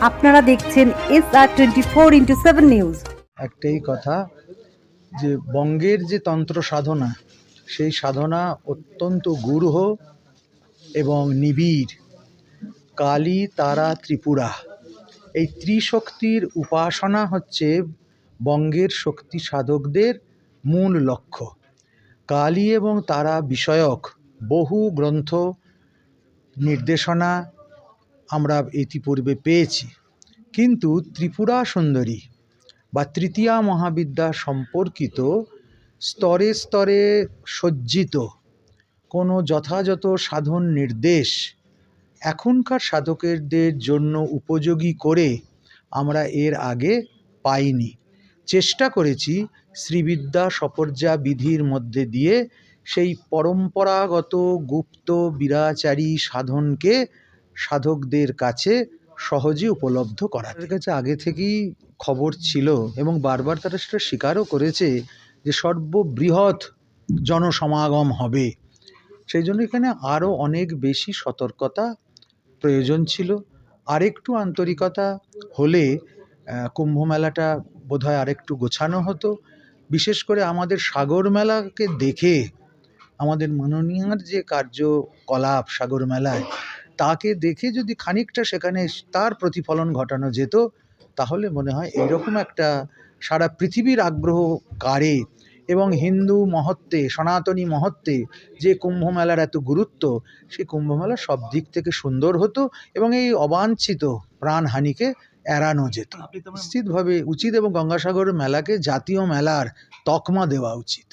আপনারা দেখছেন SR24x7 news. একটাই কথা যে বঙ্গের যে তন্ত্র সাধনা, সেই সাধনা অত্যন্ত গূঢ় এবং নিবিড়। কালী, তারা, ত্রিপুরা, এই ত্রিশক্তির উপাসনা হচ্ছে বঙ্গের শক্তি সাধকদের মূল লক্ষ্য। কালী এবং তারা বিষয়ক বহু গ্রন্থ নির্দেশনা আমরা ইতিপূর্বে পেয়েছি, কিন্তু ত্রিপুরা সুন্দরী বা তৃতীয়া মহাবিদ্যা সম্পর্কিত স্তরে স্তরে সজ্জিত কোনো যথাযথ সাধন নির্দেশ এখনকার সাধকদের জন্য উপযোগী করে আমরা এর আগে পাইনি। চেষ্টা করেছি শ্রীবিদ্যা সপর্যা বিধির মধ্যে দিয়ে সেই পরম্পরাগত গুপ্ত বিরাচারী সাধনকে সাধকদের কাছে সহজে উপলব্ধ করা। তাদের কাছে আগে থেকেই খবর ছিল এবং বারবার তারা সেটা স্বীকারও করেছে যে সর্ববৃহৎ জনসমাগম হবে। সেই জন্য এখানে আরও অনেক বেশি সতর্কতা প্রয়োজন ছিল। আরেকটু আন্তরিকতা হলে কুম্ভ মেলাটা বোধহয় আরেকটু গোছানো হতো। বিশেষ করে আমাদের সাগর মেলাকে দেখে আমাদের মাননীয়ার যে কার্যকলাপ সাগর মেলায়, তাকে দেখে যদি খানিকটা সেখানে তার প্রতিফলন ঘটানো যেত, তাহলে মনে হয় এইরকম একটা সারা পৃথিবীর আগ্রহ কাড়ে এবং হিন্দু মহত্বে, সনাতনী মহত্বে যে কুম্ভ মেলার এত গুরুত্ব, সেই কুম্ভ মেলা সব দিক থেকে সুন্দর হতো এবং এই অবাঞ্ছিত প্রাণহানিকে এড়ানো যেত। নিশ্চিতভাবে উচিত এবং গঙ্গাসাগর মেলাকে জাতীয় মেলার তকমা দেওয়া উচিত।